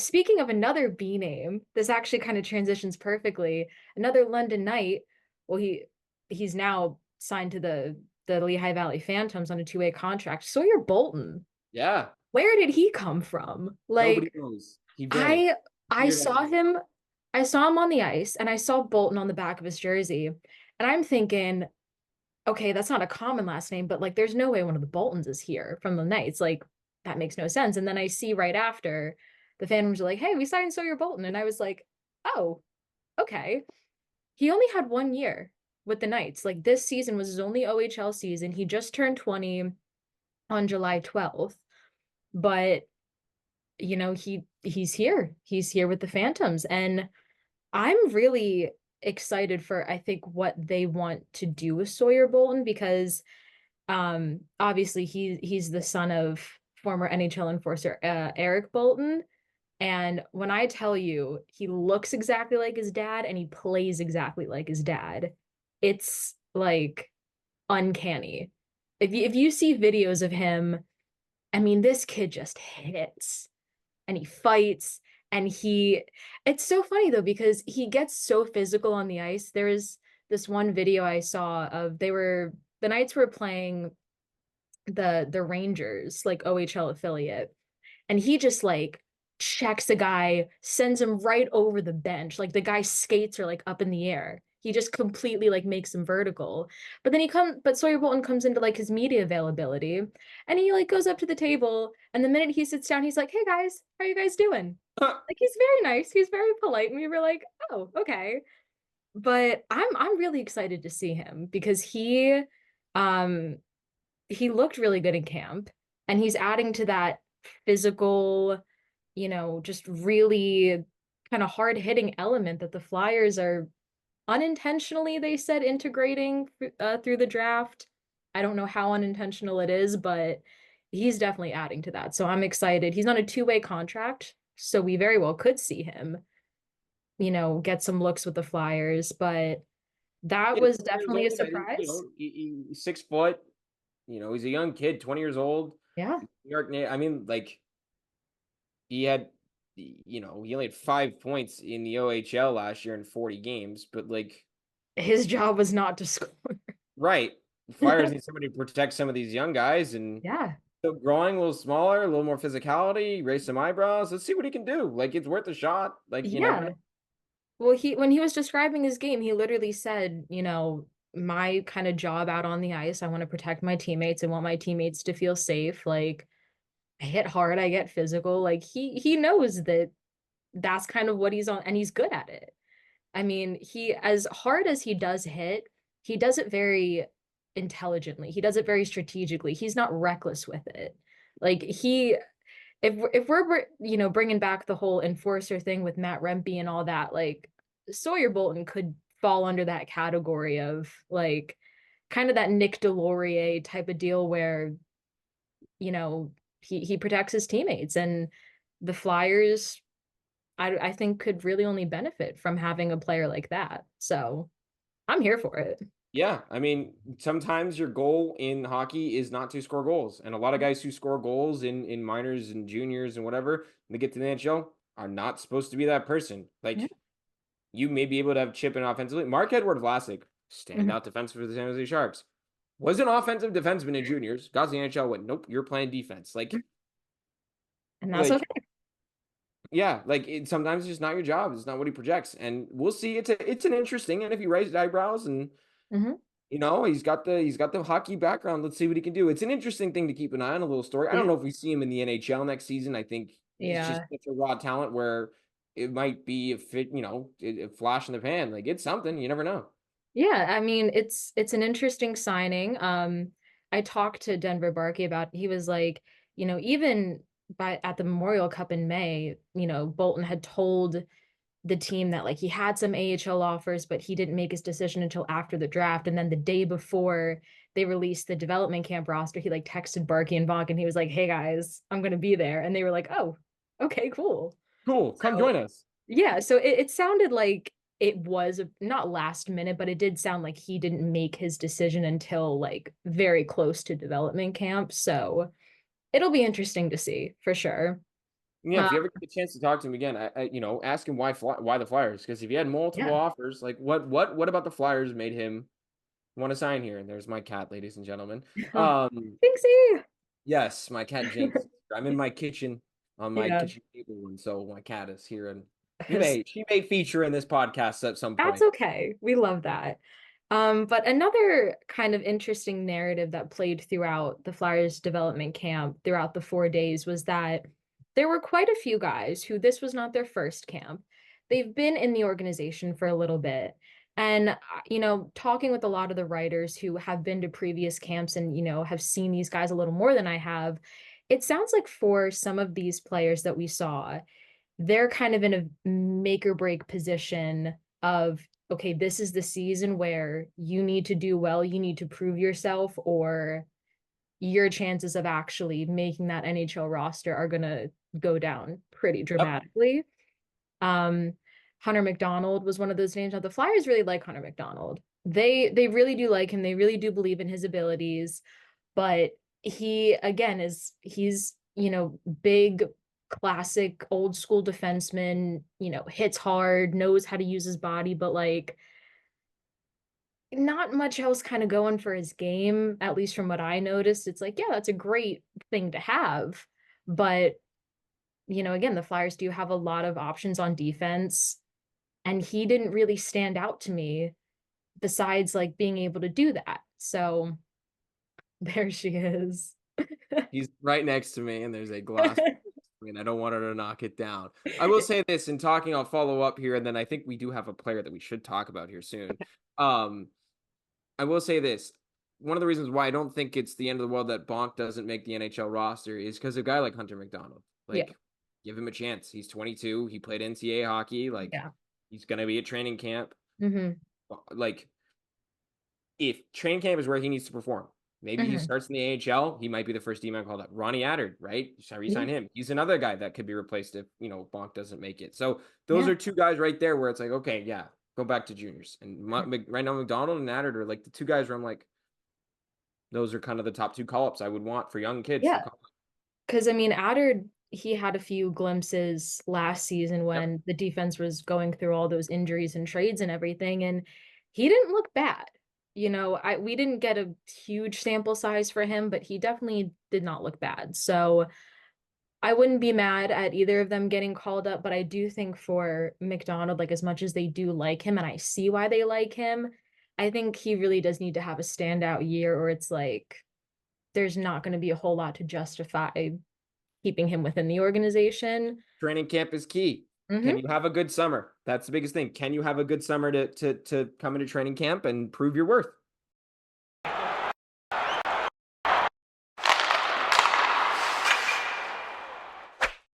Speaking of another B name, this actually kind of transitions perfectly. Another London Knight. Well, he's now signed to the Lehigh Valley Phantoms on a two-way contract. Sawyer Bolton. Yeah, Where did he come from? nobody Like knows. He vanished. I I Weird out. saw him I saw him on the ice and I saw Bolton on the back of his jersey. And I'm thinking, okay, that's not a common last name, but like there's no way one of the Boltons is here from the Knights. Like that makes no sense. And then I see right after the Phantoms are like, hey, we signed Sawyer Bolton. And I was like, oh, okay. He only had 1 year with the Knights. Like this season was his only OHL season. He just turned 20 on July 12th. But he's here. He's here with the Phantoms. And I'm really excited for I think what they want to do with Sawyer Bolton because obviously he's the son of former NHL enforcer Eric Bolton. And when I tell you he looks exactly like his dad and he plays exactly like his dad, it's like uncanny. If you see videos of him, I mean, this kid just hits and he fights and it's so funny though because he gets so physical on the ice. There is this one video I saw of the Knights were playing the Rangers, like OHL affiliate, and he just like checks a guy, sends him right over the bench. Like the guy's skates are like up in the air. He just completely like makes him vertical. But Sawyer Bolton comes into like his media availability and he like goes up to the table and the minute he sits down, he's like, hey guys, how are you guys doing? Like he's very nice, he's very polite, and we were like, oh, okay. But I'm really excited to see him because um he looked really good in camp and he's adding to that physical, just really kind of hard hitting element that the Flyers are unintentionally, they said, integrating through the draft. I don't know how unintentional it is, but he's definitely adding to that. So I'm excited. He's on a two-way contract, so we very well could see him, get some looks with the Flyers, but that Yeah, was 20 years definitely a old. surprise. 6 foot. He's a young kid, 20 years old. Yeah. New York. I mean, like he had, he only had 5 points in the OHL last year in 40 games, but like, His job was not to score. right, the Flyers need somebody to protect some of these young guys, and Yeah. so growing a little smaller, a little more physicality, raise some eyebrows. Let's see what he can do. Like, it's worth a shot. Like, you never know. Yeah. Well, when he was describing his game, he literally said, my kind of job out on the ice, I want to protect my teammates. I want my teammates to feel safe. Like I hit hard, I get physical. Like he knows that that's kind of what he's on and he's good at it. I mean, he as hard as he does hit, he does it very intelligently. He does it very strategically. He's not reckless with it. Like if we're bringing back the whole enforcer thing with Matt Rempe and all that, like Sawyer Bolton could fall under that category of like kind of that Nick Delorier type of deal where he protects his teammates and the Flyers I think could really only benefit from having a player like that. So I'm here for it. Yeah, I mean, sometimes your goal in hockey is not to score goals, and a lot of guys who score goals in minors and juniors and whatever, when they get to the NHL, are not supposed to be that person. Yeah. Like, you may be able to have chip in offensively. Mark Edward Vlasic, Mhm. standout defenseman for the San Jose Sharks, was an offensive defenseman in juniors. Got to the NHL, went, nope, you're playing defense. And that's Like, okay. yeah, like sometimes it's just not your job. It's not what he projects, and we'll see. It's an interesting, and if he raised eyebrows and Hmm. he's got the hockey background. Let's see what he can do. It's an interesting thing to keep an eye on. A little story. I don't Yeah. know if we see him in the NHL next season. I think it's just Yeah. such a raw talent where it might be a fit, a flash in the pan. Like it's something. You never know. Yeah, I mean it's an interesting signing. I talked to Denver Barkey about he was like, even by at the Memorial Cup in May, Bolton had told the team that like he had some AHL offers, but he didn't make his decision until after the draft. And then the day before they released the development camp roster, he like texted Barkey and Bonk and he was like, hey guys, I'm gonna be there. And they were like, oh, okay, cool. Cool. Come So join us. yeah, so it sounded like it was not last minute, but it did sound like he didn't make his decision until like very close to development camp. So it'll be interesting to see for sure. Yeah, Uh, if you ever get a chance to talk to him again, ask him why the Flyers? Because if he had multiple yeah. offers, like what about the Flyers made him want to sign here? And there's my cat, ladies and gentlemen. Oh, Um, Binksy. yes, my cat Jinx. I'm in my kitchen on my Yeah. kitchen table, and so my cat is here, and she may feature in this podcast at some That's point. okay. We love that. But another kind of interesting narrative that played throughout the Flyers development camp throughout the 4 days was that there were quite a few guys who this was not their first camp. They've been in the organization for a little bit. And, talking with a lot of the writers who have been to previous camps and, have seen these guys a little more than I have, it sounds like for some of these players that we saw, they're kind of in a make or break position of, okay, this is the season where you need to do well, you need to prove yourself, or your chances of actually making that NHL roster are going to go down pretty Yep. dramatically. Um, Hunter McDonald was one of those names. Now the Flyers really like Hunter McDonald. They really do like him. They really do believe in his abilities, but he again he's big, classic old school defenseman, hits hard, knows how to use his body, but like not much else kind of going for his game, at least from what I noticed. It's like, yeah, that's a great thing to have, but again, the Flyers do have a lot of options on defense, and he didn't really stand out to me besides like being able to do that. So there she is. He's right next to me, and there's a glass, and I don't want her to knock it down. I will say this in talking, I'll follow up here, and then I think we do have a player that we should talk about here soon. Um, I will say this. One of the reasons why I don't think it's the end of the world that Bonk doesn't make the NHL roster is because a guy like Hunter McDonald. Yeah. Like, give him a chance. He's 22. He played NCAA hockey. Like, Yeah. he's gonna be at training camp. Hmm. Like, if training camp is where he needs to perform, maybe he Hmm. starts in the AHL. He might be the first D-man called up. Ronnie Attard, right? You Yeah. resign him. He's another guy that could be replaced if Bonk doesn't make it. So those Yeah. are two guys right there where it's like, okay, yeah, go back to juniors. And right now, McDonald and Attard are like the two guys where I'm like, those are kind of the top two call ups I would want for young kids to Yeah. come up. Because I mean, Adder, he had a few glimpses last season Yep. when the defense was going through all those injuries and trades and everything, and he didn't look bad. We didn't get a huge sample size for him, but he definitely did not look bad. So I wouldn't be mad at either of them getting called up, but I do think for McDonald, like as much as they do like him, and I see why they like him, I think he really does need to have a standout year, or it's like there's not going to be a whole lot to justify keeping him within the organization. Training camp is key. Can Hmm. you have a good summer? That's the biggest thing. Can you have a good summer to come into training camp and prove your worth?